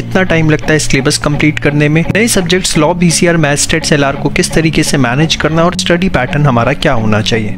कितना टाइम लगता है सिलेबस कंप्लीट करने में, नए subjects law, BCR, maths, stats, LR को किस तरीके से मैनेज करना और स्टडी पैटर्न हमारा क्या होना चाहिए।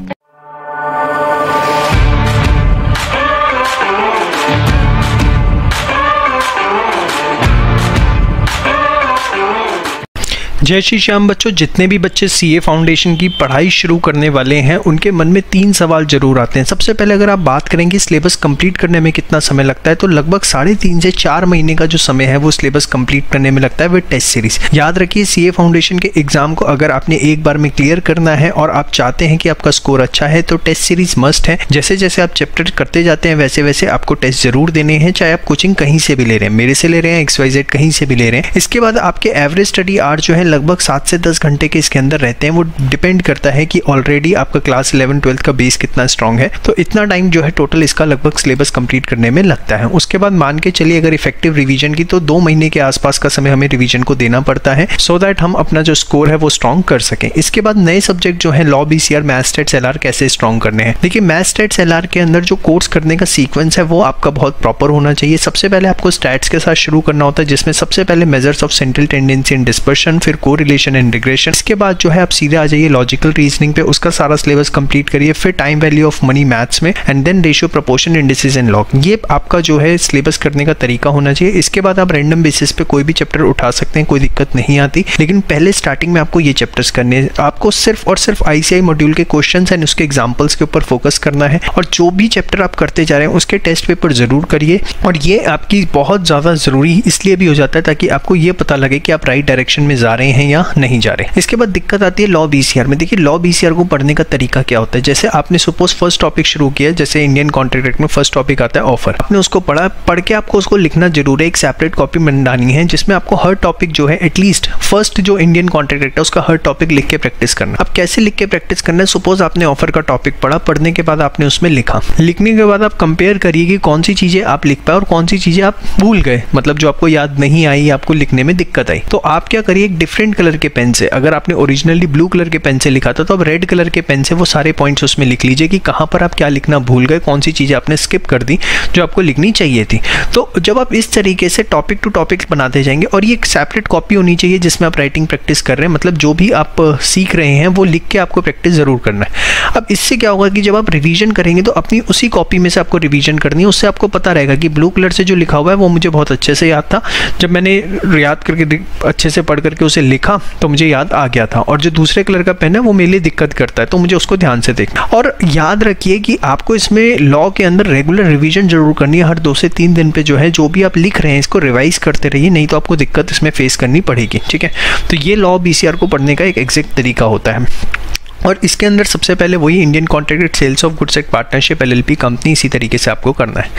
जय श्री श्याम बच्चों, जितने भी बच्चे सीए फाउंडेशन की पढ़ाई शुरू करने वाले हैं उनके मन में 3 सवाल जरूर आते हैं। सबसे पहले अगर आप बात करेंगे सिलेबस कंप्लीट करने में कितना समय लगता है, तो लगभग 3.5 से 4 महीने का जो समय है वो सिलेबस कंप्लीट करने में लगता है विद टेस्ट सीरीज। याद रखिए, सीए फाउंडेशन के एग्जाम को अगर आपने एक बार में क्लियर करना है और आप चाहते हैं कि आपका स्कोर अच्छा है तो टेस्ट सीरीज मस्ट है। जैसे जैसे आप चैप्टर करते जाते हैं वैसे वैसे आपको टेस्ट जरूर देने हैं, चाहे आप कोचिंग कहीं से भी ले रहे हैं, मेरे से ले रहे हैं, XYZ कहीं से भी ले रहे हैं। इसके बाद आपके एवरेज स्टडी आवर जो है लगभग 7 से 10 घंटे के इसके अंदर रहते हैं। वो डिपेंड करता है कि ऑलरेडी आपका क्लास 11-12 का बेस कितना स्ट्रांग है। तो इतना टाइम जो है टोटल इसका लगभग सिलेबस कंप्लीट करने में लगता है। उसके बाद मान के चलिए अगर इफेक्टिव रिवीजन की तो 2 महीने के आसपास का समय हमें रिवीजन को देना पड़ता है, सो दैट हम अपना जो स्कोर है वो स्ट्रांग कर सकें। इसके बाद नए सब्जेक्ट जो है law, BCR, maths, stats, LR कैसे स्ट्रांग करने हैं। देखिए, मैथ्स, स्टैट्स, एलआर के अंदर जो कोर्स करने का सीक्वेंस है वो आपका बहुत प्रॉपर होना चाहिए। सबसे पहले आपको स्टैट्स के साथ शुरू करना होता है, जिसमें सबसे पहले measures of central tendency and dispersion, फिर कोरिलेशन एंड रिग्रेशन। इसके बाद जो है आप सीधे आ जाइए लॉजिकल रीजनिंग पे, उसका सारा सिलेबस कंप्लीट करिए। फिर time value of money maths में, and then ratio, proportion, indices and log. ये आपका जो है सिलेबस करने का तरीका होना चाहिए। इसके बाद आप रैंडम बेसिस पे कोई भी चैप्टर उठा सकते हैं, कोई दिक्कत नहीं आती, लेकिन पहले स्टार्टिंग में आपको ये चैप्टर्स करने हैं। आपको सिर्फ और सिर्फ ICI मॉड्यूल के क्वेश्चंस एंड उसके एग्जांपल्स के ऊपर फोकस करना है, और जो भी चैप्टर आप करते जा रहे हैं उसके टेस्ट पेपर जरूर करिए। और ये आपकी बहुत ज़्यादा ज़रूरी इसलिए भी हो जाता है ताकि आपको ये पता लगे कि आप राइट डायरेक्शन में जा रहे हैं या नहीं जा रहे। इसके बाद दिक्कत आती है लॉ, बीसीआर में। देखिए, लॉ, बीसीआर को पढ़ने का तरीका क्या होता है। जैसे आपने सपोज फर्स्ट टॉपिक शुरू किया, जैसे इंडियन कॉन्ट्रैक्ट एक्ट में फर्स्ट टॉपिक आता है ऑफर, आपने उसको पढ़ के आपको उसको लिखना जरूर है। एक सेपरेट कॉपी बनानी है जिसमें आपको हर टॉपिक जो है एटलीस्ट फर्स्ट जो इंडियन कॉन्ट्रैक्ट एक्ट है उसका हर टॉपिक लिख के प्रैक्टिस करना। अब कैसे लिख के प्रैक्टिस करना है, सपोज आपने ऑफर का टॉपिक पढ़ा, पढ़ने के बाद आपने उसमें लिखा, लिखने के बाद आप कंपेयर करिए कि कौन सी चीजें आप लिख पाए और कौन सी चीजें आप भूल गए, मतलब जो आपको याद नहीं आई, आपको लिखने में दिक्कत आई। तो आप क्या करिए, एक डिफरेंट कलर के पेन से, अगर आपने ओरिजिनली ब्लू कलर के पेन से लिखा था तो अब रेड कलर के पेन से वो सारे पॉइंट्स उसमें लिख लीजिए कि कहाँ पर आप क्या लिखना भूल गए, कौन सी चीज़ें आपने स्किप कर दी जो आपको लिखनी चाहिए थी। तो जब आप इस तरीके से टॉपिक टू टॉपिक बनाते जाएंगे, और ये एक सेपरेट कॉपी होनी चाहिए जिसमें आप राइटिंग प्रैक्टिस कर रहे हैं, मतलब जो भी आप सीख रहे हैं वो लिख के आपको प्रैक्टिस जरूर करना है। अब इससे क्या होगा कि जब आप रिवीजन करेंगे तो अपनी उसी कॉपी में से आपको रिवीजन करनी है। उससे आपको पता रहेगा कि ब्लू कलर से जो लिखा हुआ है वो मुझे बहुत अच्छे से याद था, जब मैंने याद करके अच्छे से पढ़ करके उसे लिखा तो मुझे याद आ गया था, और जो दूसरे कलर का पेन है वो मेरे लिए दिक्कत करता है, तो मुझे उसको ध्यान से देखना। और याद रखिए कि आपको इसमें लॉ के अंदर रेगुलर रिवीजन जरूर करनी है। हर 2 से 3 दिन पे जो है जो भी आप लिख रहे हैं इसको रिवाइज करते रहिए, नहीं तो आपको दिक्कत इसमें फेस करनी पड़ेगी। ठीक है, तो ये लॉ, बीसीआर को पढ़ने का एक एग्जैक्ट तरीका होता है। और इसके अंदर सबसे पहले वही Indian contract sales of goods act partnership LLP company, इसी तरीके से आपको करना है।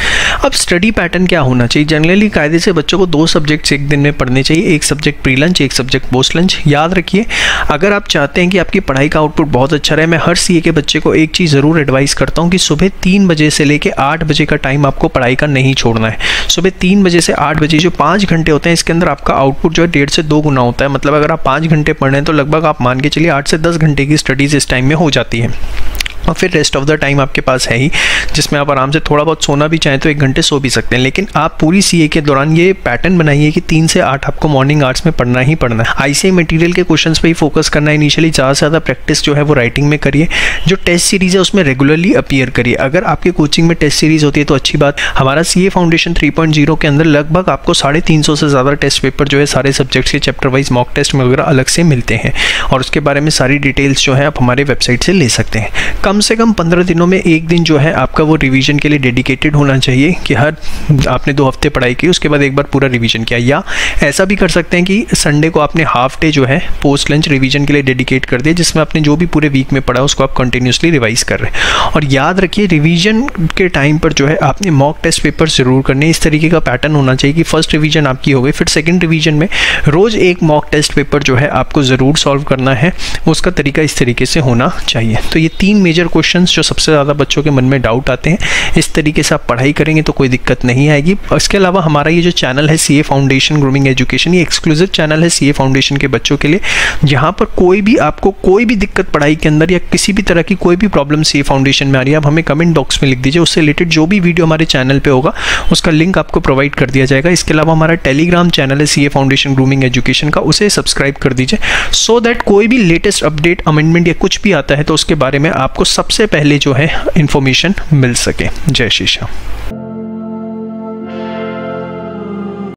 अब स्टडी पैटर्न क्या होना चाहिए, जनरली कायदे से बच्चों को 2 सब्जेक्ट्स एक दिन में पढ़ने चाहिए, एक सब्जेक्ट प्री लंच, एक सब्जेक्ट पोस्ट लंच। याद रखिए, अगर आप चाहते हैं कि आपकी पढ़ाई का आउटपुट बहुत अच्छा रहे, मैं हर सीए के बच्चे को एक चीज़ ज़रूर एडवाइस करता हूँ कि सुबह 3 बजे से लेकर 8 बजे का टाइम आपको पढ़ाई का नहीं छोड़ना है। सुबह 3 बजे से 8 बजे जो 5 घंटे होते हैं, इसके अंदर आपका आउटपुट जो है 1.5 से 2 गुना होता है। मतलब अगर आप 5 घंटे पढ़ रहे हैं तो लगभग आप मान के चलिए 8 से 10 घंटे की स्टडीज़ इस टाइम में हो जाती है। और फिर रेस्ट ऑफ द टाइम आपके पास है ही, जिसमें आप आराम से थोड़ा बहुत सोना भी चाहें तो 1 घंटे सो भी सकते हैं। लेकिन आप पूरी सीए के दौरान ये पैटर्न बनाइए कि 3 से 8 आपको मॉर्निंग आवर्स में पढ़ना ही पढ़ना है। ICI मटेरियल के क्वेश्चंस पे ही फोकस करना है इनिशियली। ज़्यादा से ज़्यादा प्रैक्टिस जो है वो राइटिंग में करिए। जो टेस्ट सीरीज़ है उसमें रेगुलरली अपीयर करिए। अगर आपके कोचिंग में टेस्ट सीरीज़ होती है तो अच्छी बात। हमारा CA फाउंडेशन 3.0 के अंदर लगभग आपको 350 से ज़्यादा टेस्ट पेपर जो है सारे सब्जेक्ट्स के चैप्टर वाइज मॉक टेस्ट वगैरह अलग से मिलते हैं, और उसके बारे में सारी डिटेल्स जो है आप हमारे वेबसाइट से ले सकते हैं। कम से कम 15 दिनों में एक दिन जो है आपका वो रिवीजन के लिए डेडिकेटेड होना चाहिए कि हर आपने 2 हफ्ते पढ़ाई की, उसके बाद एक बार पूरा रिवीजन किया। या ऐसा भी कर सकते हैं कि संडे को आपने हाफ डे जो है पोस्ट लंच रिवीजन के लिए डेडिकेट कर दिया, जिसमें आपने जो भी पूरे वीक में पढ़ा उसको आप कंटिन्यूसली रिवाइज कर रहे हैं। और याद रखिए, रिवीजन के टाइम पर जो है आपने मॉक टेस्ट पेपर जरूर करने। इस तरीके का पैटर्न होना चाहिए कि फर्स्ट रिवीजन आपकी हो गई, फिर सेकेंड रिवीजन में रोज एक मॉक टेस्ट पेपर जो है आपको ज़रूर सॉल्व करना है। उसका तरीका इस तरीके से होना चाहिए। तो ये 3 मेजर क्वेश्चंस जो सबसे ज़्यादा बच्चों के मन में डाउट आते हैं, इस तरीके से आप पढ़ाई करेंगे तो कोई दिक्कत नहीं आएगी। इसके अलावा हमारा ये जो चैनल है सीए फाउंडेशन ग्रूमिंग एजुकेशन, ये एक्सक्लूसिव चैनल है सीए फाउंडेशन के बच्चों के लिए, जहाँ पर कोई भी आपको कोई भी दिक्कत पढ़ाई के अंदर या किसी भी तरह की कोई भी प्रॉब्लम सीए फाउंडेशन में आ रही है, आप हमें कमेंट बॉक्स में लिख दीजिए, उससे रिलेटेड जो भी वीडियो हमारे चैनल पे होगा उसका लिंक आपको प्रोवाइड कर दिया जाएगा। इसके अलावा हमारा टेलीग्राम चैनल है सीए फाउंडेशन ग्रूमिंग एजुकेशन का, उसे सब्सक्राइब कर दीजिए सो दैट कोई भी लेटेस्ट अपडेट, अमेंडमेंट या कुछ भी आता है तो उसके बारे में आपको सबसे पहले जो है इंफॉर्मेशन मिल सके। जय श्री श्याम।